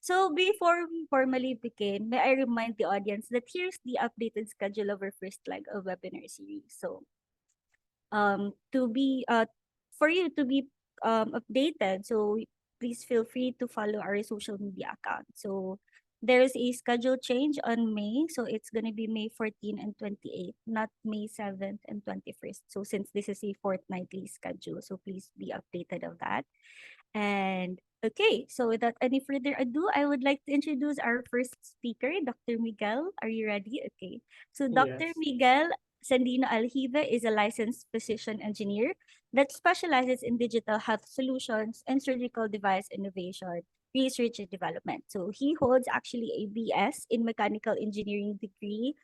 So before we formally begin, may I remind the audience that here's the updated schedule of our first leg of webinar series. So to be for you to be updated, so please feel free to follow our social media account. So there's a schedule change on May, so it's gonna be May 14 and 28, not May 7th and 21st. So since this is a fortnightly schedule, so please be updated of that. And okay, so without any further ado, I would like to introduce our first speaker, Dr. Miguel. Are you ready? Okay. So Dr. Yes. Miguel Sandino Aljibe is a licensed physician engineer that specializes in digital health solutions and surgical device innovation, research and development. So he holds actually a BS in mechanical engineering degree,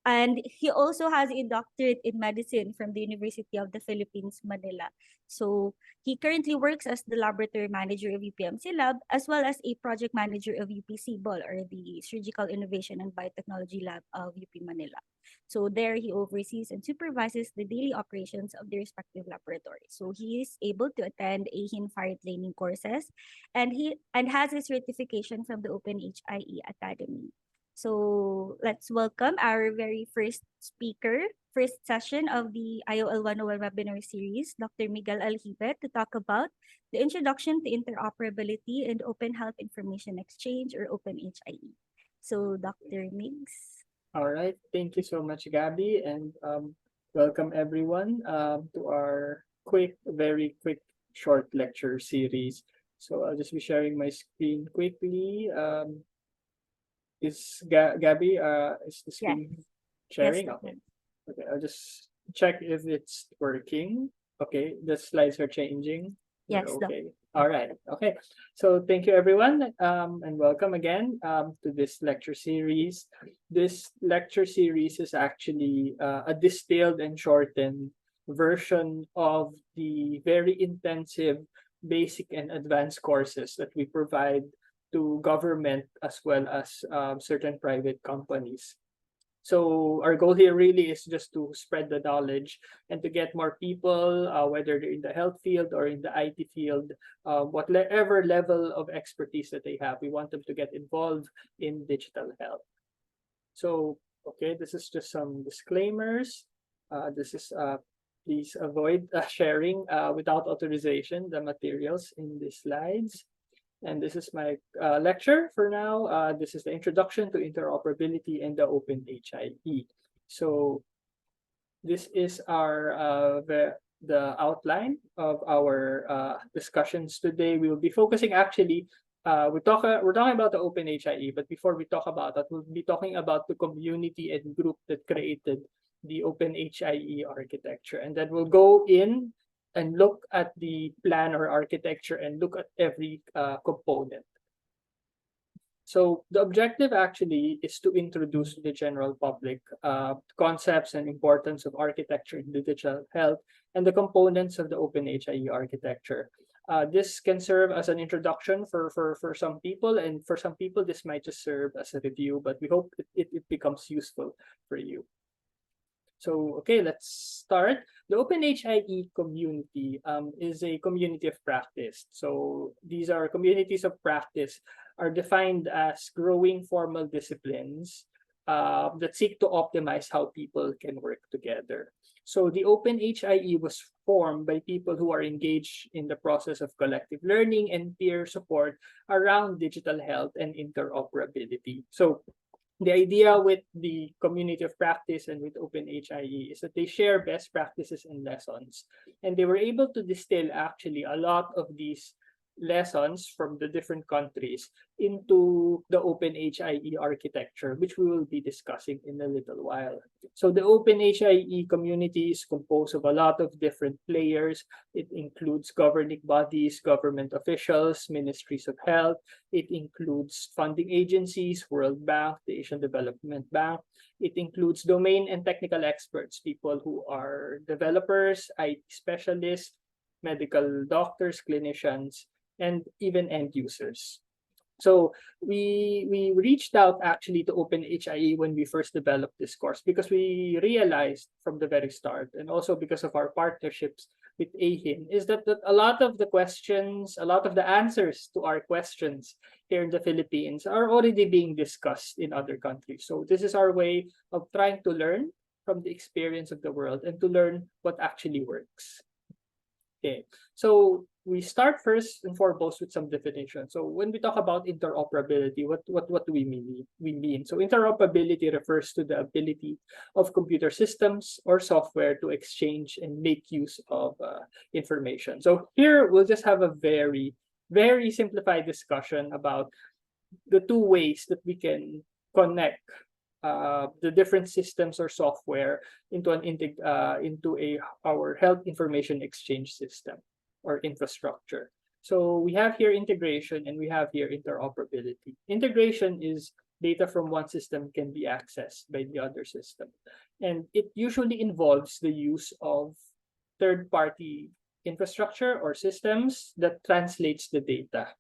and he also has a doctorate in medicine from the University of the Philippines, Manila. So he currently works as the laboratory manager of UPM SILab, as well as a project manager of UP-CBOL, or the Surgical Innovation and Biotechnology Lab of UP Manila. So there he oversees and supervises the daily operations of the respective laboratories. So he is able to attend AHIN fire training courses, and he has a certification from the OpenHIE Academy. So let's welcome our very first speaker, first session of the IOL 101 webinar series, Dr. Miguel Aljibe, to talk about the introduction to interoperability and open health information exchange, or OpenHIE. So Dr. Migs. All right. Thank you so much, Gabby, and welcome everyone to our very quick, short lecture series. So I'll just be sharing my screen quickly. Gabby, is the Yes, screen yes, sharing? Okay. Dr. Okay, I'll just check if it's working. Okay, the slides are changing. They're Yes, Doc. okay. All right. Okay. So thank you everyone, and welcome again to this lecture series. This lecture series is actually a distilled and shortened version of the very intensive basic and advanced courses that we provide to government as well as certain private companies. So our goal here really is just to spread the knowledge and to get more people, whether they're in the health field or in the IT field, whatever level of expertise that they have, we want them to get involved in digital health. So, okay, this is just some disclaimers. This is please avoid sharing without authorization the materials in the slides. And this is my lecture for now. This is the introduction to interoperability and the OpenHIE. So this is our the outline of our discussions today. We will be focusing actually. We're talking about the OpenHIE, but before we talk about that, we'll be talking about the community and group that created the OpenHIE architecture, and then we'll go in and look at the plan or architecture and look at every component. So the objective actually is to introduce to the general public concepts and importance of architecture in digital health and the components of the OpenHIE architecture. This can serve as an introduction for some people, and for some people this might just serve as a review, but we hope it becomes useful for you. So, okay, let's start. The OpenHIE community is a community of practice. So these are communities of practice are defined as growing formal disciplines that seek to optimize how people can work together. So the OpenHIE was formed by people who are engaged in the process of collective learning and peer support around digital health and interoperability. So the idea with the community of practice and with OpenHIE is that they share best practices and lessons. And they were able to distill actually a lot of these lessons from the different countries into the OpenHIE architecture, which we will be discussing in a little while. So the OpenHIE community is composed of a lot of different players. It includes governing bodies, government officials, ministries of health. It includes funding agencies, World Bank, the Asian Development Bank. It includes domain and technical experts, people who are developers, IT specialists, medical doctors, clinicians, and even end users. So we reached out actually to OpenHIE when we first developed this course because we realized from the very start, and also because of our partnerships with AHIN is that a lot of the questions, a lot of the answers to our questions here in the Philippines are already being discussed in other countries. So this is our way of trying to learn from the experience of the world and to learn what actually works. Okay, so we start first and foremost with some definition. So when we talk about interoperability, what do we mean? So interoperability refers to the ability of computer systems or software to exchange and make use of information. So here we'll just have a very simplified discussion about the two ways that we can connect the different systems or software into our health information exchange system or infrastructure. So we have here integration and we have here interoperability. Integration is data from one system can be accessed by the other system, and it usually involves the use of third-party infrastructure or systems that translates the data,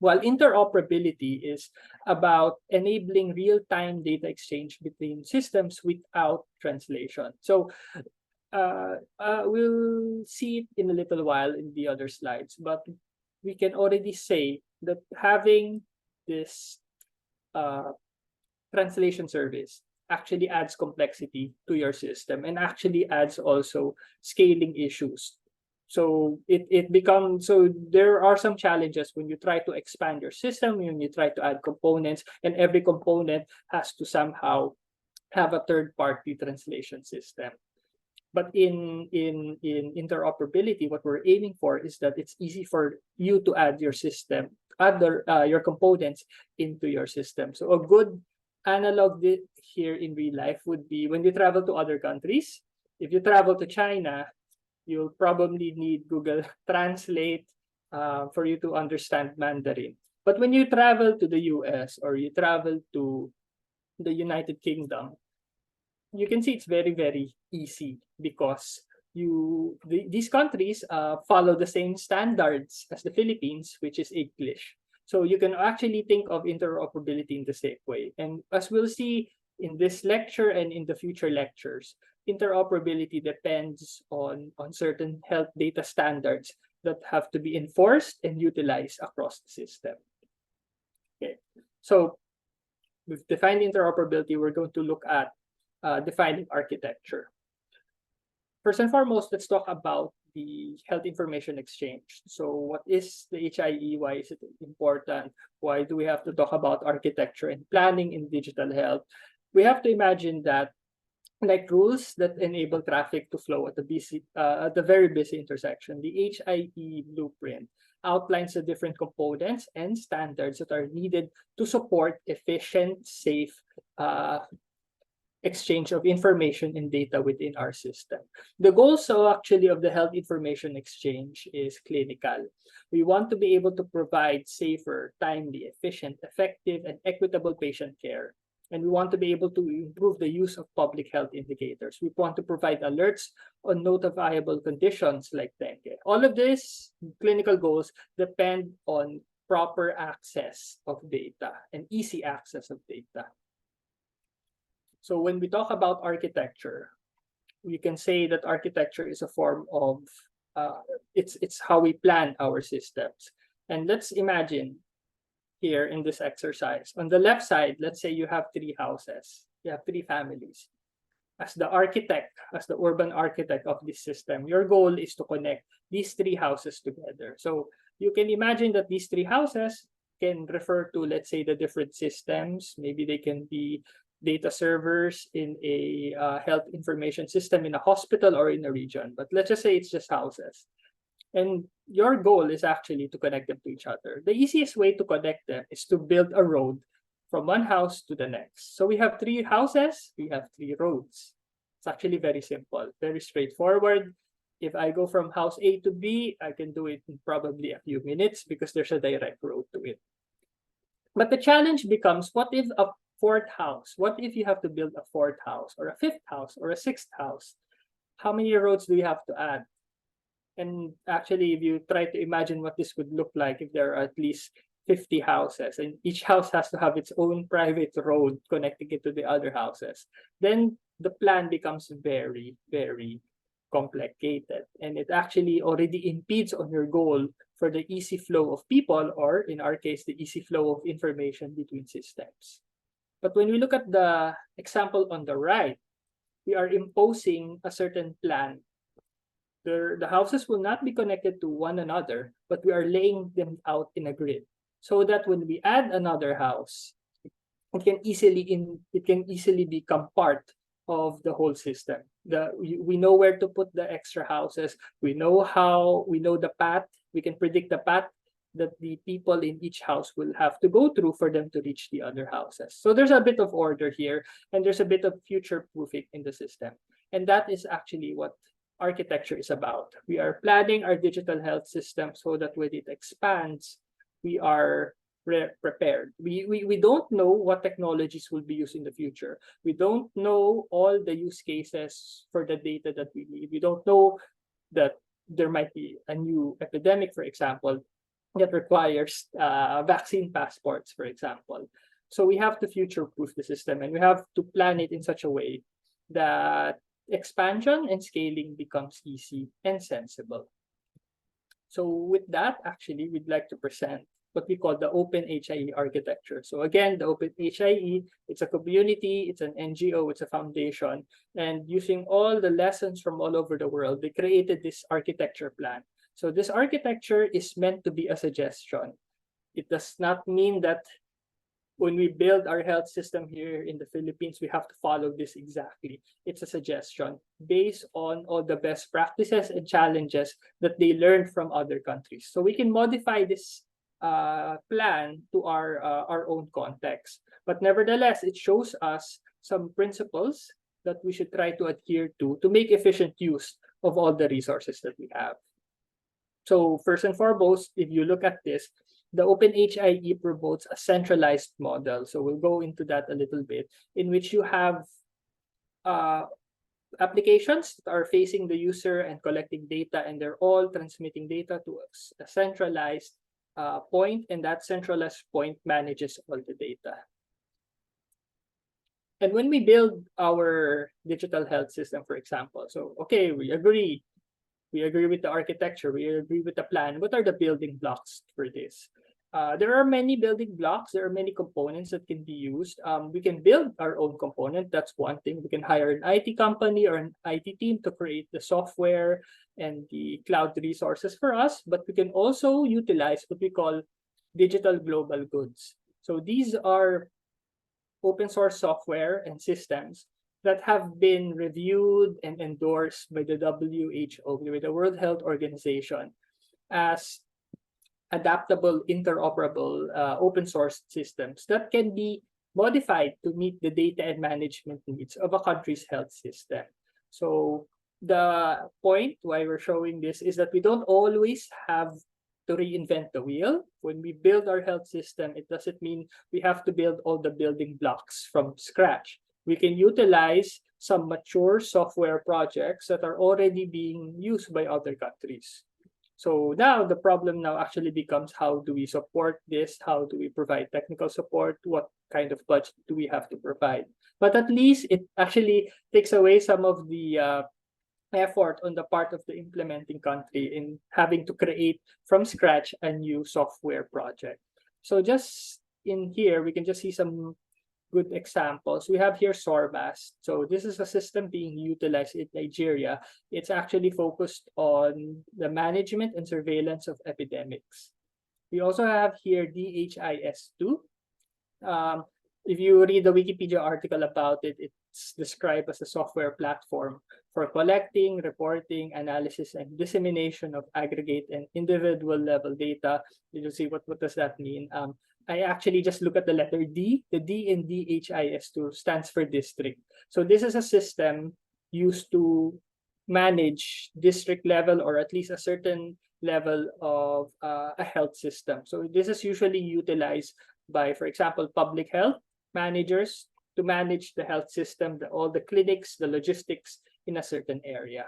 while interoperability is about enabling real-time data exchange between systems without translation. So we'll see it in a little while in the other slides, but we can already say that having this translation service actually adds complexity to your system and actually adds also scaling issues. So it becomes, so there are some challenges when you try to expand your system, when you try to add components, and every component has to somehow have a third-party translation system. But in interoperability, what we're aiming for is that it's easy for you to add your your components into your system. So a good analog here in real life would be when you travel to other countries. If you travel to China, you'll probably need Google Translate for you to understand Mandarin. But when you travel to the US or you travel to the United Kingdom, you can see it's very easy because these countries follow the same standards as the Philippines, which is English. So you can actually think of interoperability in the same way. And as we'll see in this lecture and in the future lectures, interoperability depends on certain health data standards that have to be enforced and utilized across the system. Okay, so we've defined interoperability. We're going to look at defining architecture. First and foremost, let's talk about the health information exchange. So what is the HIE? Why is it important? Why do we have to talk about architecture and planning in digital health? We have to imagine that like rules that enable traffic to flow at the very busy intersection, the HIE blueprint outlines the different components and standards that are needed to support efficient, safe exchange of information and data within our system. The goal actually of the health information exchange is clinical. We want to be able to provide safer, timely, efficient, effective, and equitable patient care. And we want to be able to improve the use of public health indicators. We want to provide alerts on notifiable conditions like dengue. All of these clinical goals depend on proper access of data and easy access of data. So when we talk about architecture, we can say that architecture is a form of, it's how we plan our systems. And let's imagine here in this exercise. On the left side, let's say you have 3 houses, you have 3 families. As the architect, as the urban architect of this system, your goal is to connect these 3 houses together. So you can imagine that these 3 houses can refer to, let's say, the different systems. Maybe they can be data servers in a health information system in a hospital or in a region. But let's just say it's just houses. And your goal is actually to connect them to each other. The easiest way to connect them is to build a road from one house to the next. So we have 3 houses, we have 3 roads. It's actually very simple, very straightforward. If I go from house A to B, I can do it in probably a few minutes because there's a direct road to it. But the challenge becomes, what if a 4th house? What if you have to build a 4th house or a 5th house or a 6th house? How many roads do you have to add? And actually, if you try to imagine what this would look like if there are at least 50 houses and each house has to have its own private road connecting it to the other houses, then the plan becomes very complicated, and it actually already impedes on your goal for the easy flow of people, or in our case, the easy flow of information between systems. But when we look at the example on the right, we are imposing a certain plan. The houses will not be connected to one another, but we are laying them out in a grid so that when we add another house, it can easily become part of the whole system. We know where to put the extra houses. We know the path. We can predict the path that the people in each house will have to go through for them to reach the other houses. So there's a bit of order here, and there's a bit of future proofing in the system. And that is actually what architecture is about. We are planning our digital health system so that when it expands, we are prepared. We don't know what technologies will be used in the future. We don't know all the use cases for the data that we need. We don't know that there might be a new epidemic, for example, that requires vaccine passports, for example. So we have to future-proof the system, and we have to plan it in such a way that expansion and scaling becomes easy and sensible. So with that, actually, we'd like to present what we call the OpenHIE architecture. So again, the OpenHIE, it's a community, it's an NGO, it's a foundation, and using all the lessons from all over the world, they created this architecture plan. So this architecture is meant to be a suggestion. It does not mean that when we build our health system here in the Philippines, we have to follow this exactly. It's a suggestion based on all the best practices and challenges that they learned from other countries. So we can modify this plan to our own context. But nevertheless, it shows us some principles that we should try to adhere to make efficient use of all the resources that we have. So first and foremost, if you look at this, the OpenHIE promotes a centralized model. So we'll go into that a little bit, in which you have applications that are facing the user and collecting data, and they're all transmitting data to a centralized point, and that centralized point manages all the data. And when we build our digital health system, for example, so okay, we agree with the architecture, we agree with the plan. What are the building blocks for this? There are many building blocks. There are many components that can be used. We can build our own component. That's one thing. We can hire an IT company or an IT team to create the software and the cloud resources for us. But we can also utilize what we call digital global goods. So these are open source software and systems that have been reviewed and endorsed by the WHO, by the World Health Organization, as adaptable, interoperable open source systems that can be modified to meet the data and management needs of a country's health system. So the point why we're showing this is that we don't always have to reinvent the wheel. When we build our health system, it doesn't mean we have to build all the building blocks from scratch. We can utilize some mature software projects that are already being used by other countries. So now the problem now actually becomes, how do we support this? How do we provide technical support? What kind of budget do we have to provide? But at least it actually takes away some of the effort on the part of the implementing country in having to create from scratch a new software project. So just in here, we can just see some good examples. We have here SORBAS. So this is a system being utilized in Nigeria. It's actually focused on the management and surveillance of epidemics. We also have here DHIS2. If you read the Wikipedia article about it, it's described as a software platform for collecting, reporting, analysis, and dissemination of aggregate and individual level data. You see what does that mean? I actually just look at the letter D. The D in DHIS2 stands for district. So this is a system used to manage district level, or at least a certain level of a health system. So this is usually utilized by, for example, public health managers to manage the health system, all the clinics, the logistics in a certain area.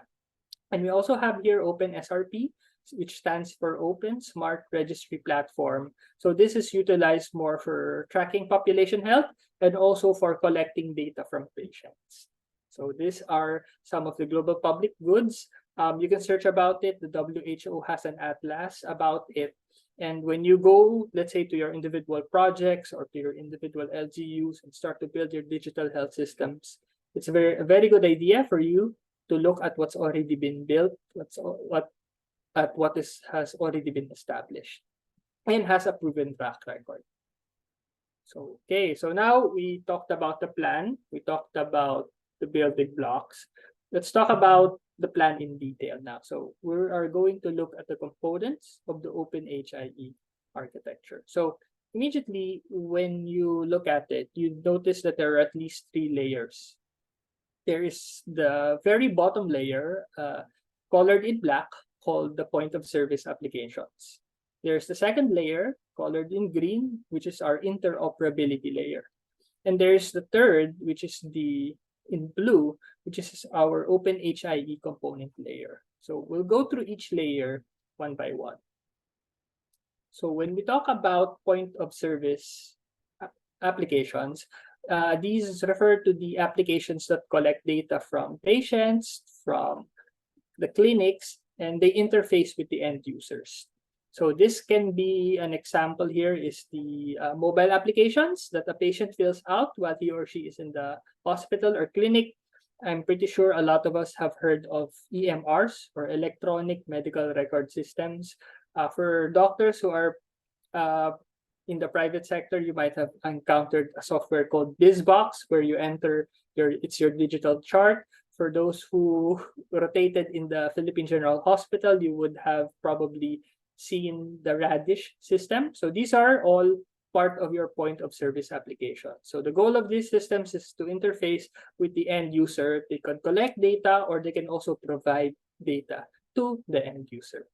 And we also have here OpenSRP, which stands for Open Smart Registry Platform. So this is utilized more for tracking population health and also for collecting data from patients. So these are some of the global public goods. You can search about it. The WHO has an atlas about it. And when you go, let's say, to your individual projects or to your individual LGUs and start to build your digital health systems, it's a very good idea for you to look at what's already been built, has already been established and has a proven track record. So, okay, so now we talked about the plan, we talked about the building blocks. Let's talk about the plan in detail now. So we are going to look at the components of the OpenHIE architecture. So immediately when you look at it, you notice that there are at least 3 layers. There is the very bottom layer, colored in black, called the point of service applications. There's the second layer, colored in green, which is our interoperability layer. And there's the third, which is in blue, which is our OpenHIE component layer. So we'll go through each layer one by one. So when we talk about point of service applications, these refer to the applications that collect data from patients, from the clinics, and they interface with the end users. So this can be an example here is the mobile applications that a patient fills out while he or she is in the hospital or clinic. I'm pretty sure a lot of us have heard of EMRs or electronic medical record systems. For doctors who are in the private sector, you might have encountered a software called BizBox where you enter your digital chart. For those who rotated in the Philippine General Hospital, you would have probably seen the Radish system. So these are all part of your point of service application. So the goal of these systems is to interface with the end user. They can collect data or they can also provide data to the end user.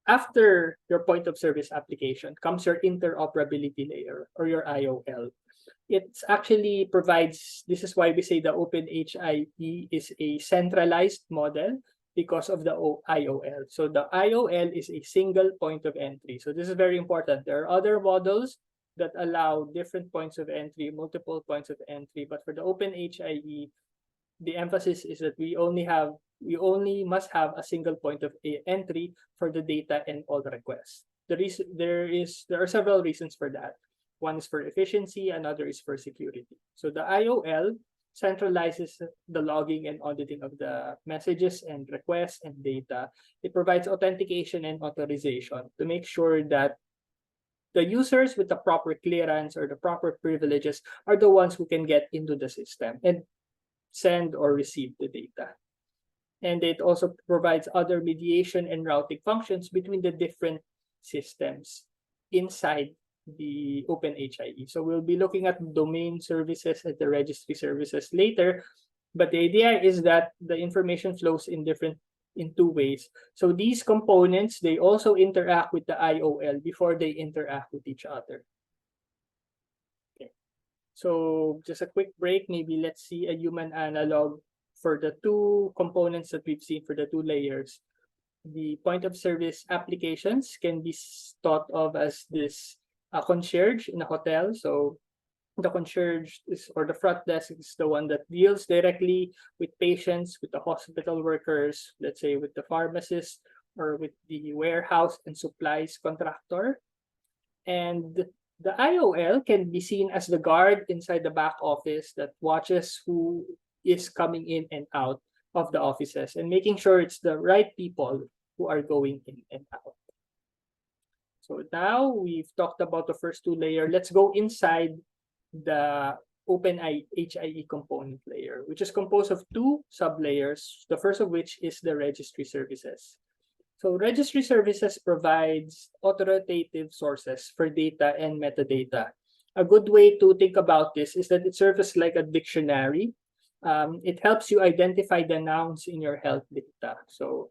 After your point of service application comes your interoperability layer or your IOL. It actually provides, this is why we say the OpenHIE is a centralized model because of the IOL. So the IOL is a single point of entry. So this is very important. There are other models that allow different points of entry, multiple points of entry, but for the OpenHIE, the emphasis is that we only must have a single point of entry for the data and all the requests. There are several reasons for that. One is for efficiency, another is for security. So the IOL centralizes the logging and auditing of the messages and requests and data. It provides authentication and authorization to make sure that the users with the proper clearance or the proper privileges are the ones who can get into the system and send or receive the data. And it also provides other mediation and routing functions between the different systems inside the OpenHIE. So we'll be looking at domain services and the registry services later, but the idea is that the information flows in 2 ways. So these components, they also interact with the IOL before they interact with each other. Okay. So just a quick break, maybe let's see a human analog for the 2 components that we've seen for the 2 layers. The point of service applications can be thought of as this concierge in a hotel. So the concierge or the front desk is the one that deals directly with patients, with the hospital workers, let's say with the pharmacist or with the warehouse and supplies contractor. And the IOL can be seen as the guard inside the back office that watches who is coming in and out of the offices and making sure it's the right people who are going in and out. So now we've talked about the first 2 layers. Let's go inside the OpenHIE component layer, which is composed of 2 sublayers, the first of which is the registry services. So registry services provides authoritative sources for data and metadata. A good way to think about this is that it serves like a dictionary. It helps you identify the nouns in your health data. So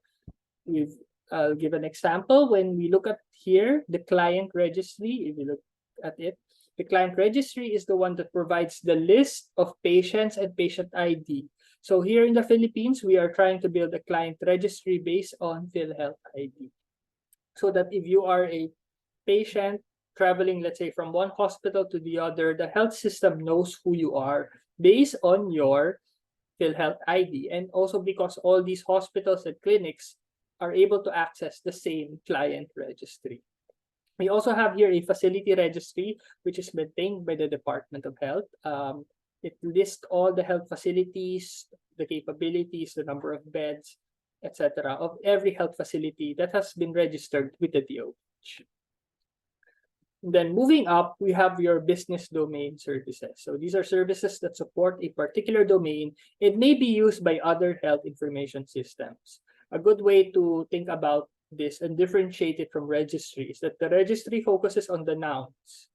I'll give an example. When we look at here, the client registry, if you look at it, the client registry is the one that provides the list of patients and patient ID. So here in the Philippines, we are trying to build a client registry based on PhilHealth ID. So that if you are a patient traveling, let's say, from one hospital to the other, the health system knows who you are based on your PhilHealth ID, and also because all these hospitals and clinics are able to access the same client registry. We also have here a facility registry, which is maintained by the Department of Health. It lists all the health facilities, the capabilities, the number of beds, etc., of every health facility that has been registered with the DOH. Then moving up, we have your business domain services. So these are services that support a particular domain. It may be used by other health information systems. A good way to think about this and differentiate it from registry is that the registry focuses on the nouns.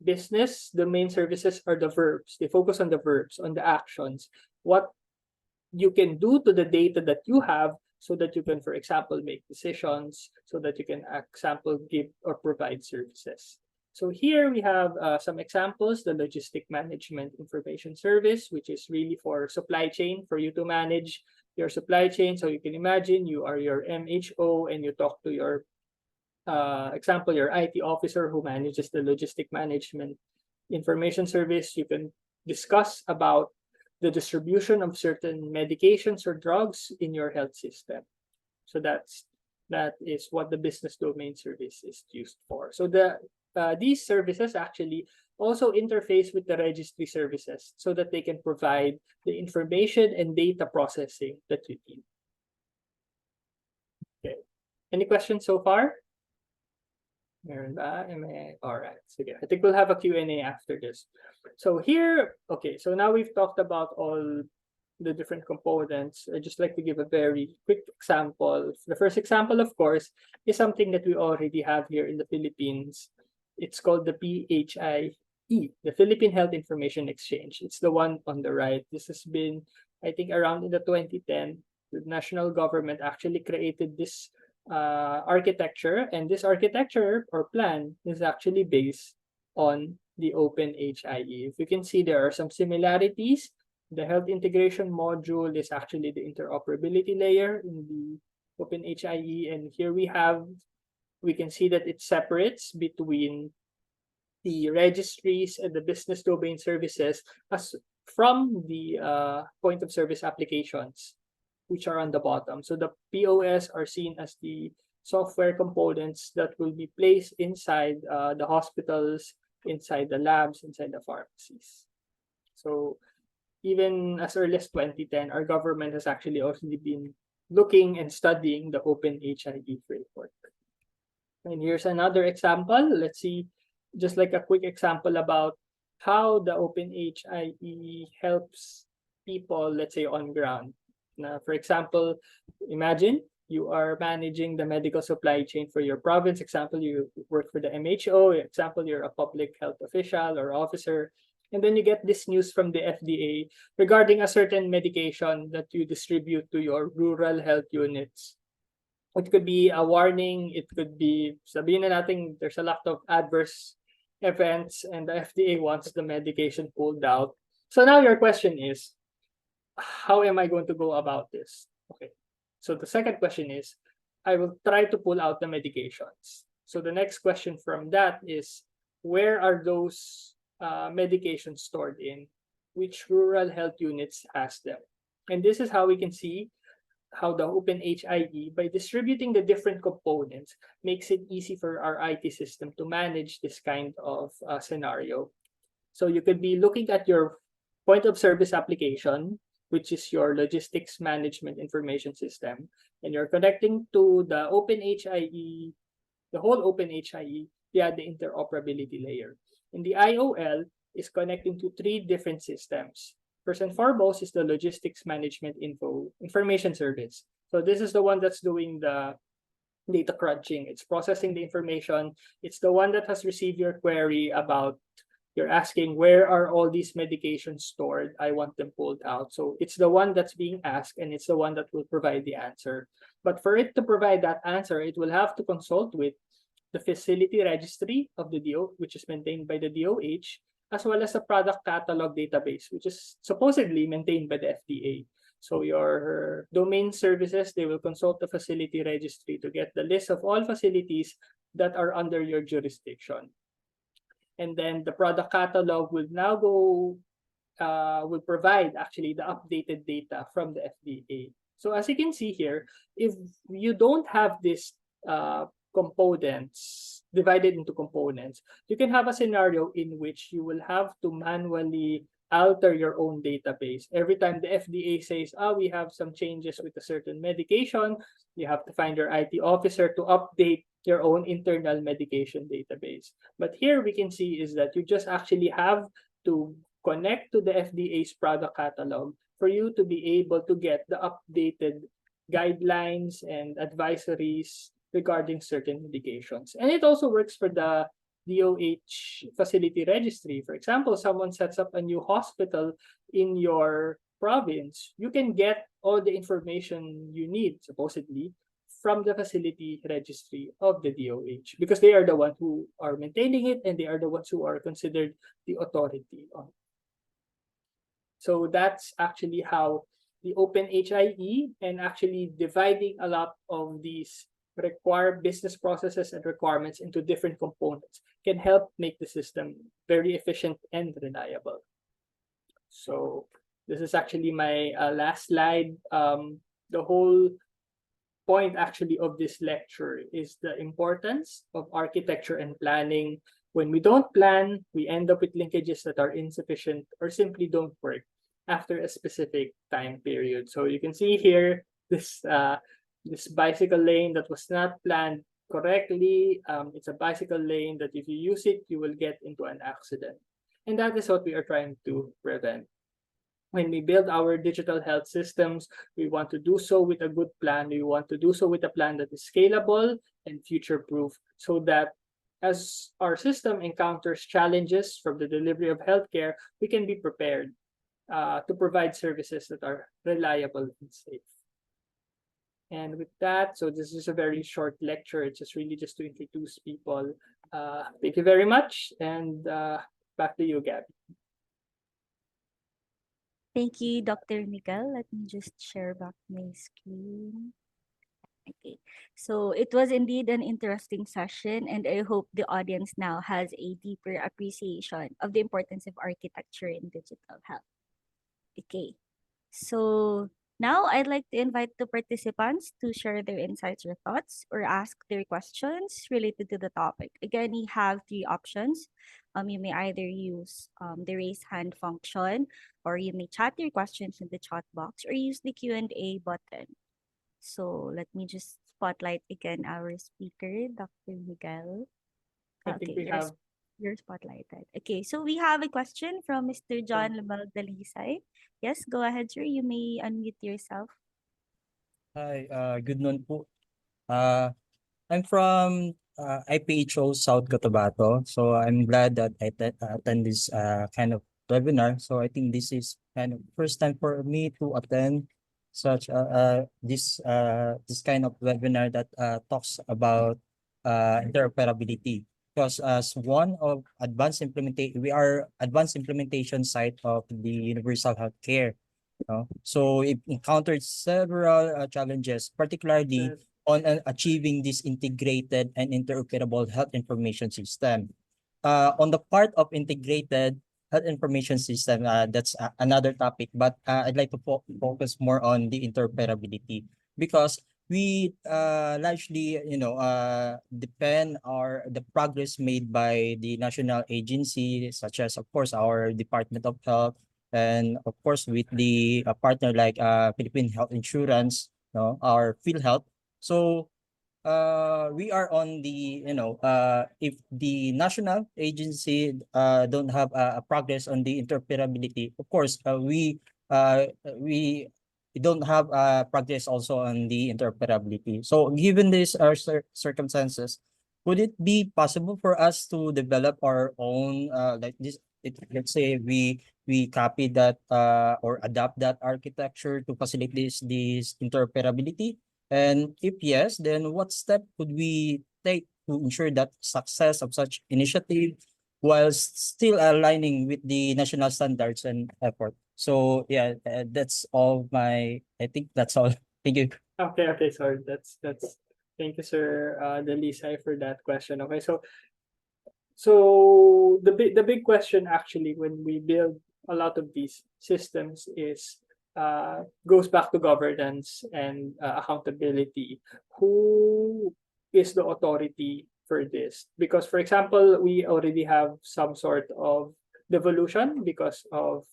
Business domain services are the verbs. They focus on the verbs, on the actions, what you can do to the data that you have so that you can, for example, make decisions, so that you can, example, give or provide services. So here we have some examples, the Logistic Management Information Service, which is really for supply chain, for you to manage your supply chain. So you can imagine you are your MHO and you talk to your, example, your IT officer who manages the Logistic Management Information Service. You can discuss about the distribution of certain medications or drugs in your health system. So that is what the business domain service is used for. So these services actually also interface with the registry services so that they can provide the information and data processing that you need. Okay. Any questions so far? All right. So yeah, I think we'll have a Q&A after this. So here, okay, so now we've talked about all the different components. I'd just like to give a very quick example. The first example, of course, is something that we already have here in the Philippines. It's called the PHIE, the Philippine Health Information Exchange. It's the one on the right. This has been, I think, around in the 2010, the national government actually created this architecture, and this architecture or plan is actually based on the OpenHIE. If you can see, there are some similarities. The health integration module is actually the interoperability layer in the OpenHIE, and here we can see that it separates between the registries and the business domain services as from the point of service applications, which are on the bottom. So the POS are seen as the software components that will be placed inside the hospitals, inside the labs, inside the pharmacies. So even as early as 2010, our government has actually already been looking and studying the OpenHIE framework. And here's another example. Let's see, just like a quick example about how the OpenHIE helps people, let's say, on ground. Now, for example, imagine you are managing the medical supply chain for your province. Example, you work for the MHO. Example, you're a public health official or officer. And then you get this news from the FDA regarding a certain medication that you distribute to your rural health units. It could be a warning. It could be, sabihin na natin, there's a lot of adverse events and the FDA wants the medication pulled out. So now your question is, how am I going to go about this? Okay. So the second question is, I will try to pull out the medications. So the next question from that is, where are those medications stored in? Which rural health units has them? And this is how we can see how the OpenHIE, by distributing the different components, makes it easy for our IT system to manage this kind of scenario. So you could be looking at your point of service application, which is your logistics management information system, and you're connecting to the OpenHIE, the whole OpenHIE via the interoperability layer. And the IOL is connecting to 3 different systems. First and foremost is the logistics management information service. So this is the one that's doing the data crunching. It's processing the information. It's the one that has received your query about, you're asking, where are all these medications stored? I want them pulled out. So it's the one that's being asked, and it's the one that will provide the answer. But for it to provide that answer, it will have to consult with the facility registry of the DO, which is maintained by the DOH, as well as the product catalog database, which is supposedly maintained by the FDA. So your domain services, they will consult the facility registry to get the list of all facilities that are under your jurisdiction. And then the product catalog will now go will provide actually the updated data from the FDA. So as you can see here, if you don't have this components divided into components, you can have a scenario in which you will have to manually alter your own database. Every time the FDA says, we have some changes with a certain medication, you have to find your IT officer to update your own internal medication database. But here we can see is that you just actually have to connect to the FDA's product catalog for you to be able to get the updated guidelines and advisories regarding certain medications. And it also works for the DOH facility registry. For example, someone sets up a new hospital in your province, you can get all the information you need, supposedly, from the facility registry of the DOH because they are the ones who are maintaining it and they are the ones who are considered the authority on it. So that's actually how the OpenHIE and actually dividing a lot of these required business processes and requirements into different components can help make the system very efficient and reliable. So this is actually my last slide. The whole point actually of this lecture is the importance of architecture and planning. When we don't plan, we end up with linkages that are insufficient or simply don't work after a specific time period. So you can see here this this bicycle lane that was not planned correctly. It's a bicycle lane that if you use it, you will get into an accident. And that is what we are trying to prevent. When we build our digital health systems, we want to do so with a good plan. We want to do so with a plan that is scalable and future-proof so that as our system encounters challenges from the delivery of healthcare, we can be prepared to provide services that are reliable and safe. And with that, so this is a very short lecture. It's just really just to introduce people. Thank you very much. And back to you, Gabby. Thank you, Dr. Miguel. Let me just share back my screen. Okay, so it was indeed an interesting session, and I hope the audience now has a deeper appreciation of the importance of architecture in digital health. Okay, so now I'd like to invite the participants to share their insights or thoughts or ask their questions related to the topic. Again, we have three options. You may either use the raise hand function, or you may chat your questions in the chat box, or use the Q&A button. So let me just spotlight again our speaker, Dr. Miguel. I think we have You're spotlighted. Okay, so we have a question from Mr. John Lamel Dalisay. Yes, go ahead, sir. You may unmute yourself. Hi, good noon po. I'm from IPHO South Cotabato, so I'm glad that I attend this kind of webinar. So I think this is kind of first time for me to attend such this kind of webinar that talks about interoperability. Because as one of we are advanced implementation site of the universal healthcare. So it encountered several challenges, particularly on achieving this integrated and interoperable health information system. On the part of integrated health information system, that's another topic, but I'd like to focus more on the interoperability because we largely, depend the progress made by the national agency, such as, of course, our Department of Health, and of course, with the partner like Philippine Health Insurance, our PhilHealth. So we are on the, if the national agency don't have a progress on the interoperability, of course, we don't have progress also on the interoperability. So given these circumstances, would it be possible for us to develop our own like this? Let's say we copy that or adapt that architecture to facilitate this interoperability? And if yes, then what step could we take to ensure that success of such initiative while still aligning with the national standards and effort? So yeah, that's all I think that's all. Thank you. Okay, sorry. That's thank you, sir, Dalisay, for that question. Okay, so the big question actually when we build a lot of these systems is goes back to governance and accountability. Who is the authority for this? Because, for example, we already have some sort of devolution because of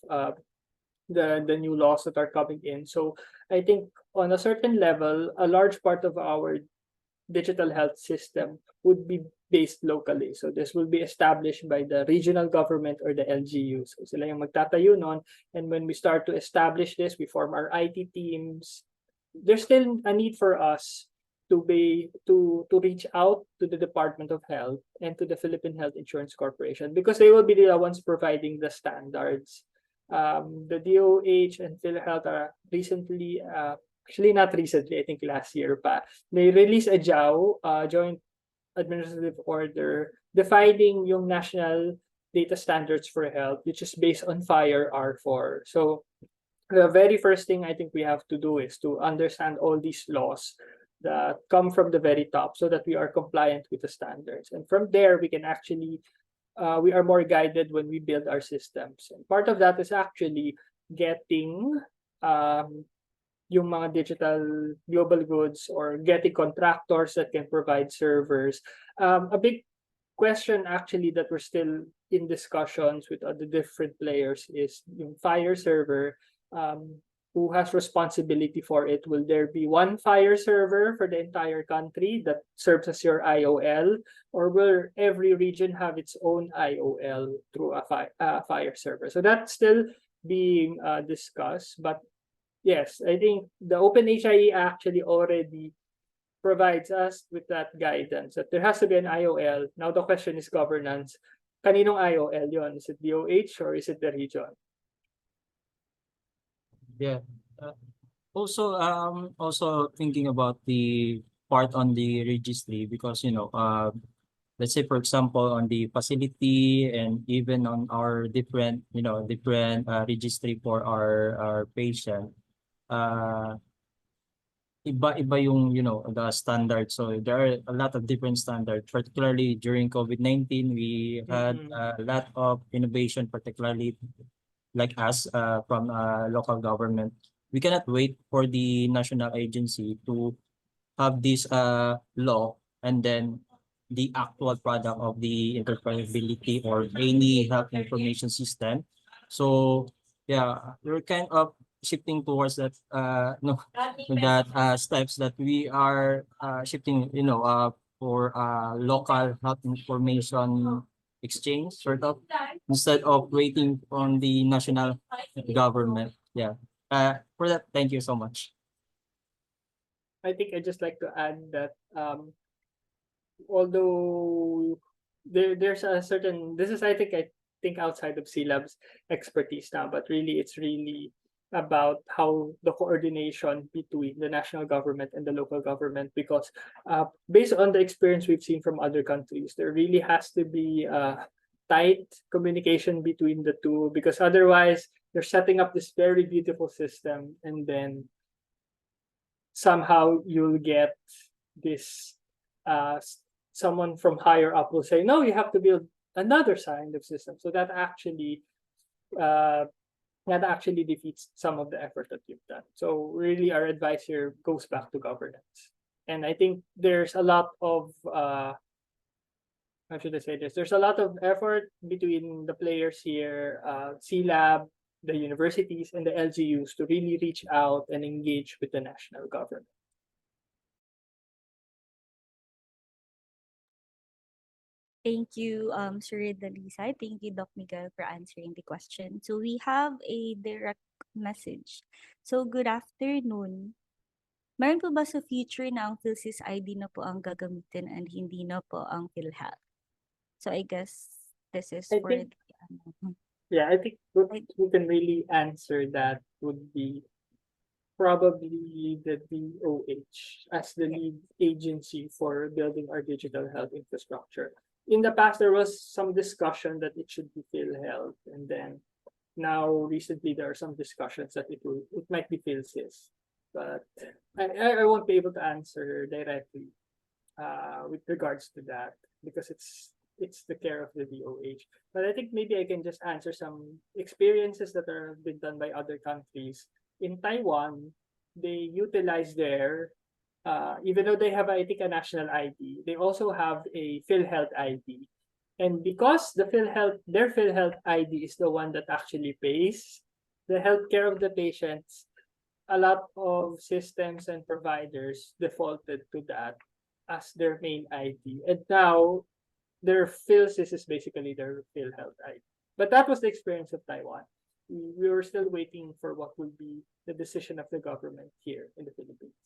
the new laws that are coming in. So I think on a certain level, a large part of our digital health system would be based locally. So this will be established by the regional government or the LGU. So sila yung magtatayo nun. And when we start to establish this, we form our IT teams. There's still a need for us to reach out to the Department of Health and to the Philippine Health Insurance Corporation, because they will be the ones providing the standards. The DOH and PhilHealth are recently, actually not recently, I think last year pa, they released a JAO, Joint Administrative Order, defining yung national data standards for health, which is based on FHIR R4. So the very first thing I think we have to do is to understand all these laws that come from the very top so that we are compliant with the standards. And from there, we can actually, we are more guided when we build our systems. And part of that is actually getting yung mga digital global goods or getting contractors that can provide servers. A big question actually that we're still in discussions with other different players is yung FHIR server. Who has responsibility for it? Will there be one FHIR server for the entire country that serves as your IOL, or will every region have its own IOL through a FHIR server? So that's still being discussed. But yes, I think the OpenHIE actually already provides us with that guidance that there has to be an IOL. Now the question is governance. Kaninong IOL yon? Is it DOH or is it the region? Yeah. Also thinking about the part on the registry, because let's say for example on the facility and even on our different registry for our patient, iba yung the standard. So there are a lot of different standards, particularly during COVID-19 we had a lot of innovation, particularly like us from local government. We cannot wait for the national agency to have this law and then the actual product of the interoperability or any health information system. So yeah, we're kind of shifting towards that no that steps that we are shifting for local health information exchange sort of, instead of waiting on the national government. Yeah. For that, thank you so much. I think I'd just like to add that although there's a certain, this is I think outside of SILab's expertise now, but really it's really about how the coordination between the national government and the local government, because based on the experience we've seen from other countries, there really has to be tight communication between the two, because otherwise you're setting up this very beautiful system and then somehow you'll get this someone from higher up will say, no, you have to build another kind of system. So that actually defeats some of the effort that you've done. So really our advice here goes back to governance. And I think there's a lot of how should I say this? There's a lot of effort between the players here, SILab, the universities, and the LGUs to really reach out and engage with the national government. Thank you, Sir Dalisa. Thank you, Doc Miguel, for answering the question. So we have a direct message. So good afternoon. Meron po ba sa future na ang PhilSys ID na po ang gagamitin and hindi na po ang PhilHealth? So I guess this is I for think- Yeah, I think what we can really answer that would be probably the DOH as the lead agency for building our digital health infrastructure. In the past, there was some discussion that it should be PhilHealth, and then now recently there are some discussions that it might be PhilSys. But I won't be able to answer directly with regards to that, because it's the care of the DOH. But I think maybe I can just answer some experiences that are been done by other countries. In Taiwan, they utilize their even though they have, I think, a national ID, they also have a PhilHealth ID. And because their PhilHealth ID is the one that actually pays the healthcare of the patients, a lot of systems and providers defaulted to that as their main ID. And now their PhilSys is basically their PhilHealth ID. But that was the experience of Taiwan. We were still waiting for what will be the decision of the government here in the Philippines.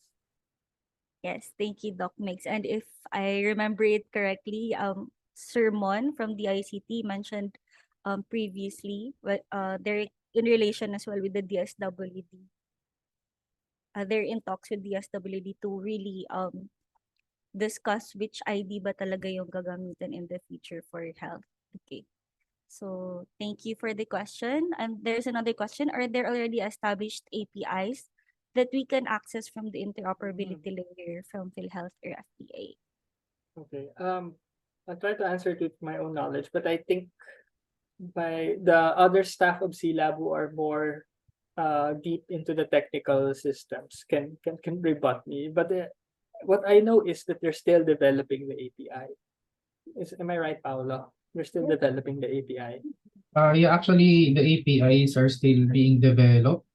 Yes, thank you, Doc Mix. And if I remember it correctly, Sermon from the ICT mentioned previously, they're in relation as well with the DSWD. They're in talks with DSWD to really discuss which ID ba talaga yung gagamitin in the future for health. Okay. So thank you for the question. And there's another question. Are there already established APIs that we can access from the interoperability layer from PhilHealth or FDA? Okay. I'll try to answer it with my own knowledge, but I think by the other staff of SILab who are more deep into the technical systems can rebut me. But what I know is that they're still developing the API. Am I right, Paolo? We're still developing the API. Yeah, actually, the APIs are still being developed.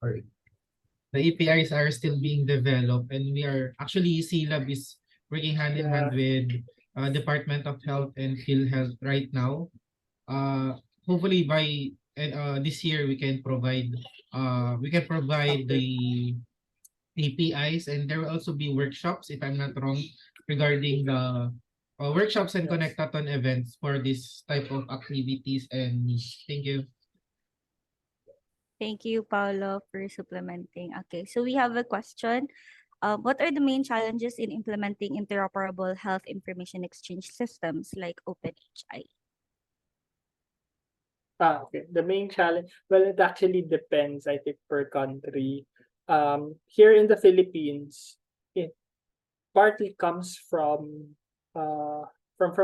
Or the APIs are still being developed, and we are actually SILab is working hand in hand with Department of Health and PhilHealth right now. Hopefully by this year we can provide the APIs, and there will also be workshops, if I'm not wrong, regarding the workshops and connectathon events for this type of activities and niche. Thank you. Thank you, Paolo, for supplementing. Okay, so we have a question. What are the main challenges in implementing interoperable health information exchange systems like OpenHIE? Okay. The main challenge, well, it actually depends, I think, per country. Here in the Philippines, it partly comes from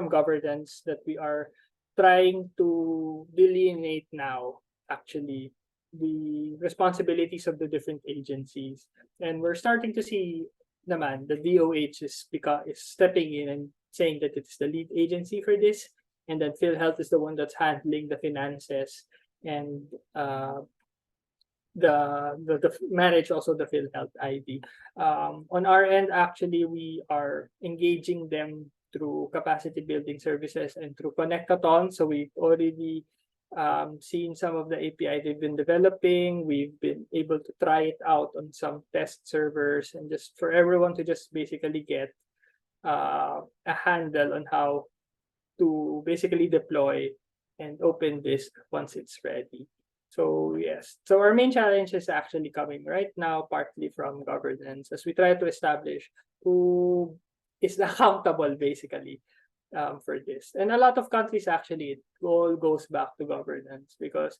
governance that we are trying to delineate now, actually, the responsibilities of the different agencies. And we're starting to see naman the DOH is stepping in and saying that it's the lead agency for this, and then PhilHealth is the one that's handling the finances and the manage also the PhilHealth ID. On our end, actually, we are engaging them through capacity building services and through connectathon. So we've already seen some of the API they've been developing. We've been able to try it out on some test servers, and just for everyone to just basically get a handle on how to basically deploy and open this once it's ready. So yes, so our main challenge is actually coming right now partly from governance as we try to establish who is accountable basically for this. And a lot of countries actually, it all goes back to governance, because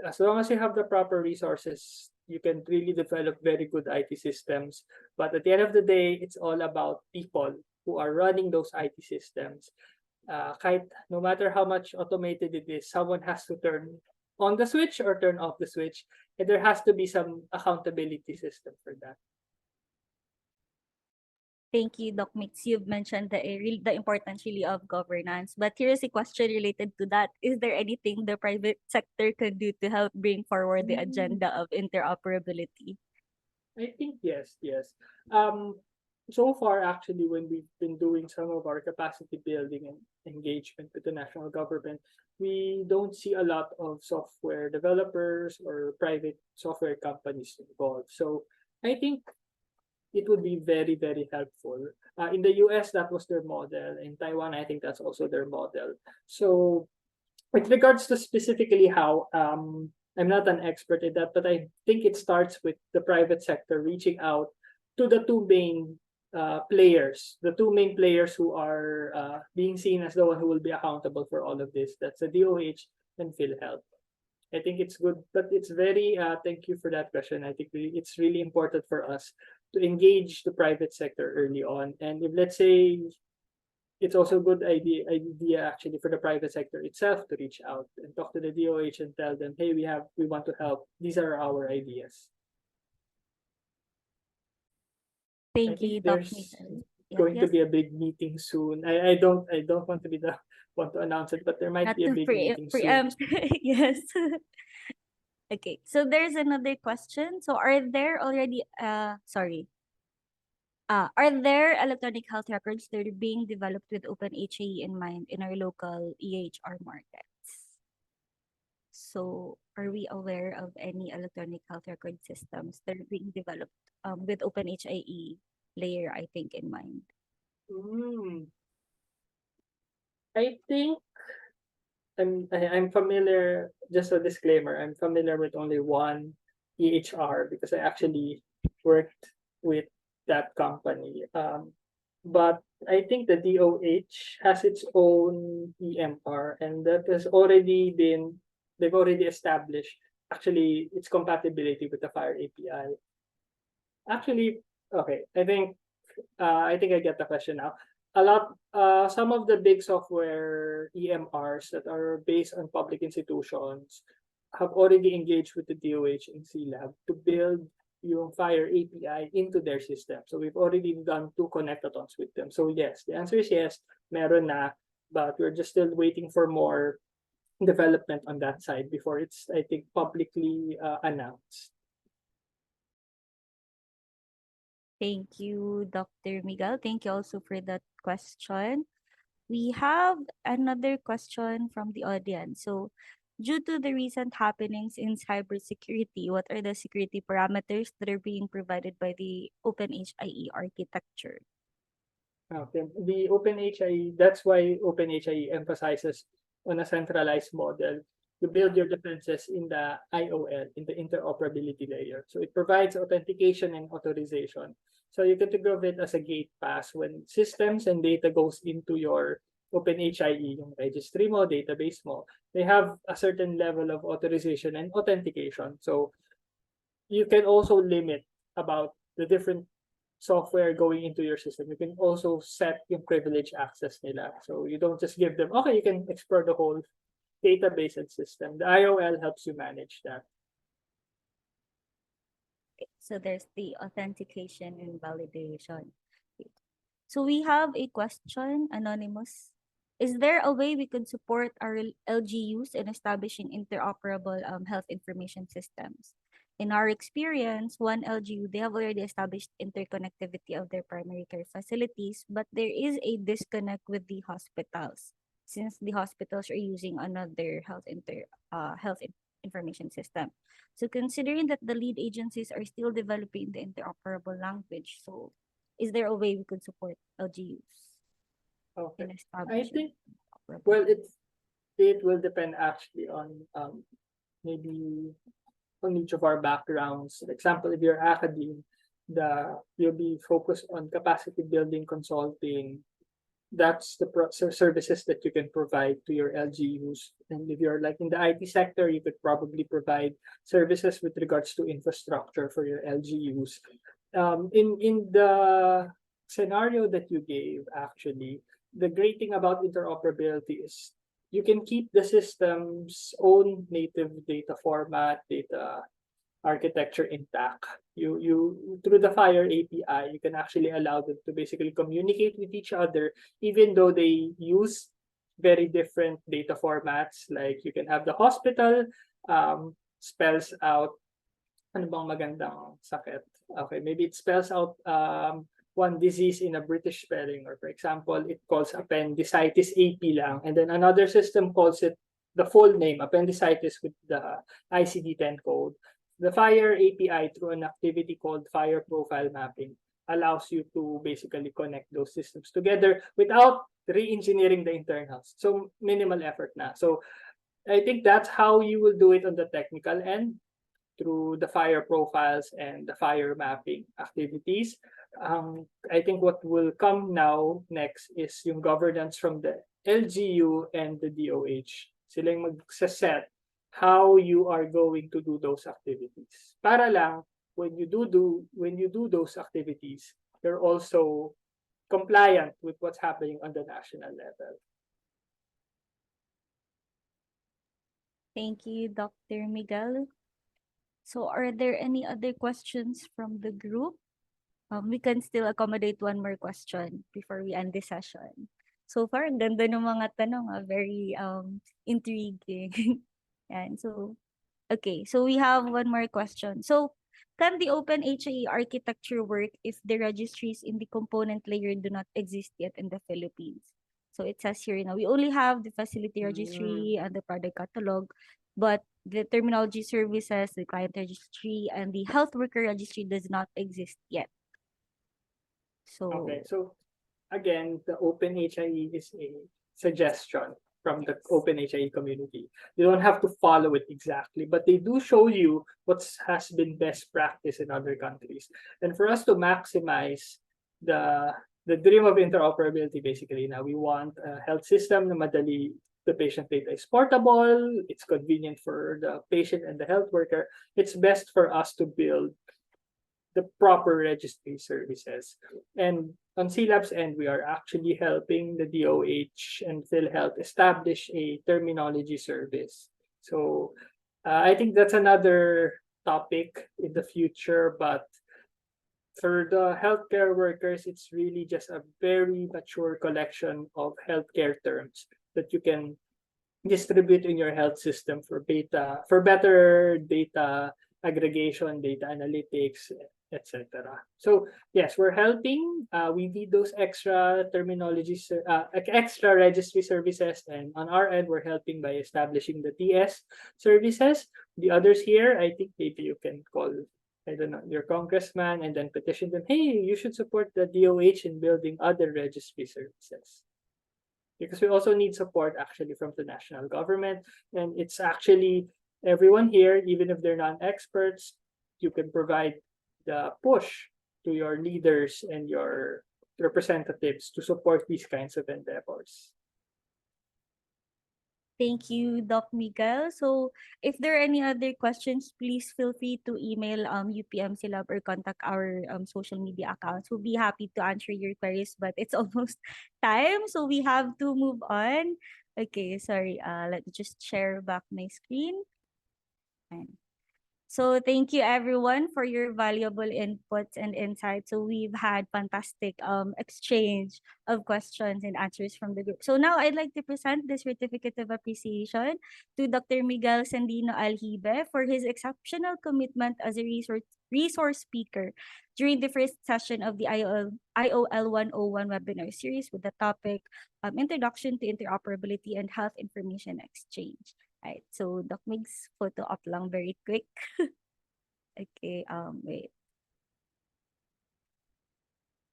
as long as you have the proper resources, you can really develop very good IT systems. But at the end of the day, it's all about people who are running those IT systems. Kahit no matter how much automated it is, someone has to turn on the switch or turn off the switch, and there has to be some accountability system for that. Thank you, Doc Mix. You've mentioned the importance really of governance. But here's a question related to that. Is there anything the private sector could do to help bring forward the agenda of interoperability? I think yes. So far, actually, when we've been doing some of our capacity building and engagement with the national government, we don't see a lot of software developers or private software companies involved. So I think it would be very, very helpful. In the US, that was their model. In Taiwan, I think that's also their model. So with regards to specifically how, I'm not an expert in that, but I think it starts with the private sector reaching out to the two main players, who are being seen as the one who will be accountable for all of this. That's the DOH and PhilHealth. I think it's good, but it's very, thank you for that question. I think it's really important for us to engage the private sector early on. And if, let's say, it's also a good idea actually for the private sector itself to reach out and talk to the DOH and tell them, hey, we want to help. These are our ideas. I Thank you, think Doc there's Miguel. going to Yes, be a big meeting soon. I don't want to be the one to announce it, but there might not be a to big meeting soon. preempt. Yes. Okay, so there's another question. So are there already are there electronic health records that are being developed with OpenHIE in mind in our local EHR markets? So are we aware of any electronic health record systems that are being developed with OpenHIE layer, I think, in mind? I think I'm familiar. Just a disclaimer: I'm familiar with only one EHR because I actually worked with that company. But I think the DOH has its own EMR, and that has already been they've already established actually its compatibility with the Fire API. Actually, okay, I think I get the question now. Some of the big software EMRs that are based on public institutions have already engaged with the DOH and SILab to build yung Fire API into their system. So we've already done 2 connectathons with them. So yes, the answer is yes, meron na, but we're just still waiting for more development on that side before it's, I think, publicly announced. Thank you, Dr. Miguel. Thank you also for that question. We have another question from the audience. So, due to the recent happenings in cybersecurity, what are the security parameters that are being provided by the OpenHIE architecture? Okay. The OpenHIE, that's why OpenHIE emphasizes on a centralized model. You build your defenses in the IOL, in the interoperability layer. So it provides authentication and authorization. So you can think of it as a gate pass when systems and data goes into your OpenHIE, yung registry mo, database mo. They have a certain level of authorization and authentication. So you can also limit about the different software going into your system. You can also set yung privilege access nila. So you don't just give them, okay, you can explore the whole database and system. The IOL helps you manage that. So there's the authentication and validation. So we have a question, anonymous. Is there a way we could support our LGUs in establishing interoperable health information systems? In our experience, one LGU, they have already established interconnectivity of their primary care facilities, but there is a disconnect with the hospitals since the hospitals are using another health information system. So considering that the lead agencies are still developing the interoperable language, so is there a way we could support LGUs Okay. in I establishing think, interoperable? well, it will depend actually on maybe on each of our backgrounds. For example, if you're academe, you'll be focused on capacity building consulting. That's the services that you can provide to your LGUs. And if you're like in the IT sector, you could probably provide services with regards to infrastructure for your LGUs. In the scenario that you gave, actually, the great thing about interoperability is you can keep the system's own native data format, data architecture intact. You through the Fire API, you can actually allow them to basically communicate with each other, even though they use very different data formats. Like you can have the hospital spells out ano bang magandang sakit. Okay, maybe it spells out one disease in a British spelling, or for example, it calls appendicitis AP lang, and then another system calls it the full name, appendicitis with the ICD-10 code. The Fire API, through an activity called Fire Profile Mapping, allows you to basically connect those systems together without re-engineering the internals. So minimal effort na. So I think that's how you will do it on the technical end, through the fire profiles and the fire mapping activities. I think what will come now next is yung governance from the LGU and the DOH. Sila yung magsaset how you are going to do those activities. Para lang when you do those activities, you're also compliant with what's happening on the national level. Thank you, Dr. Miguel. So are there any other questions from the group? We can still accommodate one more question before we end this session. So far, ang ganda ng mga tanong, very intriguing. And so, okay, so we have one more question. So, can the OpenHIE architecture work if the registries in the component layer do not exist yet in the Philippines? So it says here, we only have the facility registry and the product catalog, but the terminology services, the client registry, and the health worker registry does not exist yet. Okay, so again, the OpenHIE is a suggestion from the OpenHIE community. You don't have to follow it exactly, but they do show you what has been best practice in other countries. And for us to maximize the dream of interoperability, basically, now we want a health system na madali, the patient data is portable, it's convenient for the patient and the health worker. It's best for us to build the proper registry services. And on SILab's end, we are actually helping the DOH and PhilHealth establish a terminology service. So I think that's another topic in the future, but for the healthcare workers, it's really just a very mature collection of healthcare terms that you can distribute in your health system for better data aggregation, data analytics, etc. So yes, we're helping. We need those extra terminologies, extra registry services, and on our end, we're helping by establishing the TS services. The others here, I think maybe you can call, I don't know, your congressman and then petition them. Hey, you should support the DOH in building other registry services. Because we also need support actually from the national government, and it's actually everyone here, even if they're not experts, you can provide the push to your leaders and your representatives to support these kinds of endeavors. Thank you, Doc Miguel. So if there are any other questions, please feel free to email UPM SILab or contact our social media accounts. We'll be happy to answer your queries, but it's almost time, so we have to move on. Okay, sorry. Let me just share back my screen. And so thank you everyone for your valuable inputs and insights. So we've had fantastic exchange of questions and answers from the group. So now I'd like to present the certificate of appreciation to Dr. Miguel Aljibe for his exceptional commitment as a resource speaker during the first session of the IOL 101 webinar series with the topic Introduction to Interoperability and Health Information Exchange. Right, so Doc Mig's photo up lang very quick. Okay, wait.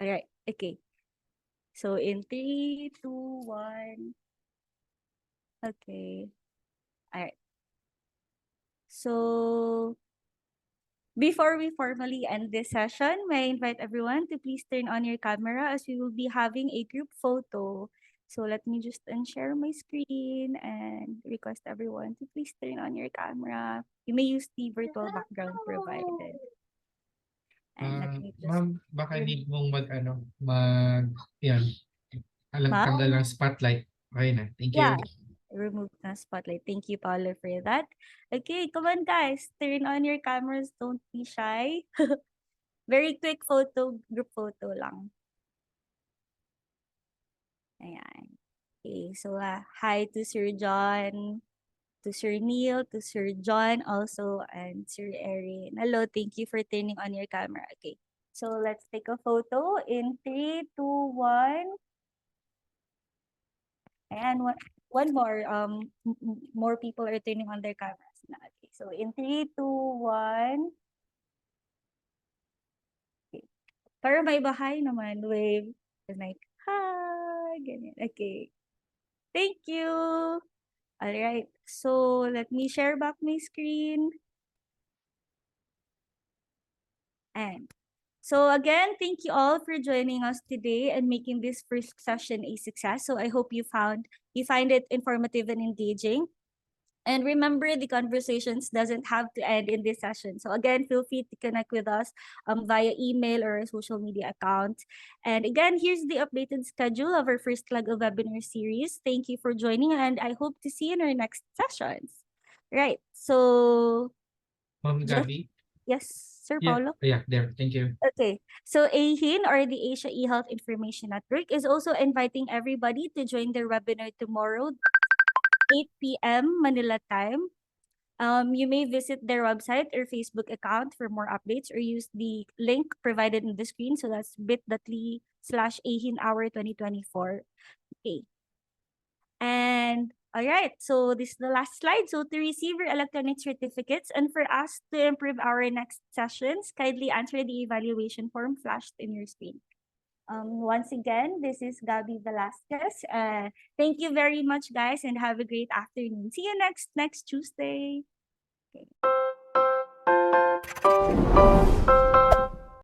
All right, okay. So in 3, 2, 1. Okay. All right. So before we formally end this session, may I invite everyone to please turn on your camera as we will be having a group photo. So let me just unshare my screen and request everyone to please turn on your camera. You may use the virtual background provided. And let me just Ma'am, baka need mong yan, Ma'am? tanggal lang spotlight. Okay na, thank you. Yeah, remove the spotlight. Thank you, Paula, for that. Okay, come on, guys. Turn on your cameras. Don't be shy. Very quick photo, group photo lang. Ayan. Okay, so hi to Sir John, to Sir Neil, to Sir John also, and Sir Erin. Hello, thank you for turning on your camera. Okay, so let's take a photo in 3, 2, 1. And one more, more people are turning on their cameras na. Okay, so in 3, 2, 1. Okay. Para may bahay naman, wave. Like, hi, ganyan. Okay. Thank you. All right. So let me share back my screen. And so again, thank you all for joining us today and making this first session a success. So I hope you find it informative and engaging. And remember, the conversations doesn't have to end in this session. So again, feel free to connect with us via email or social media account. And again, here's the updated schedule of our first leg of webinar series. Thank you for joining, and I hope to see you in our next sessions. Right. So Jeff, Gabby? yes, Sir Yeah, Paulo. yeah, there. Thank you. Okay, so AHIN, or the Asia eHealth Information Network, is also inviting everybody to join their webinar tomorrow, 8 p.m. Manila time. You may visit their website or Facebook account for more updates, or use the link provided on the screen. So that's bit.ly/AHIN Hour 2024. Okay. And all right, so this is the last slide. So to receive your electronic certificates and for us to improve our next sessions, kindly answer the evaluation form flashed in your screen. Once again, this is Gabby Velasquez. Thank you very much, guys, and have a great afternoon. See you next Tuesday. Okay.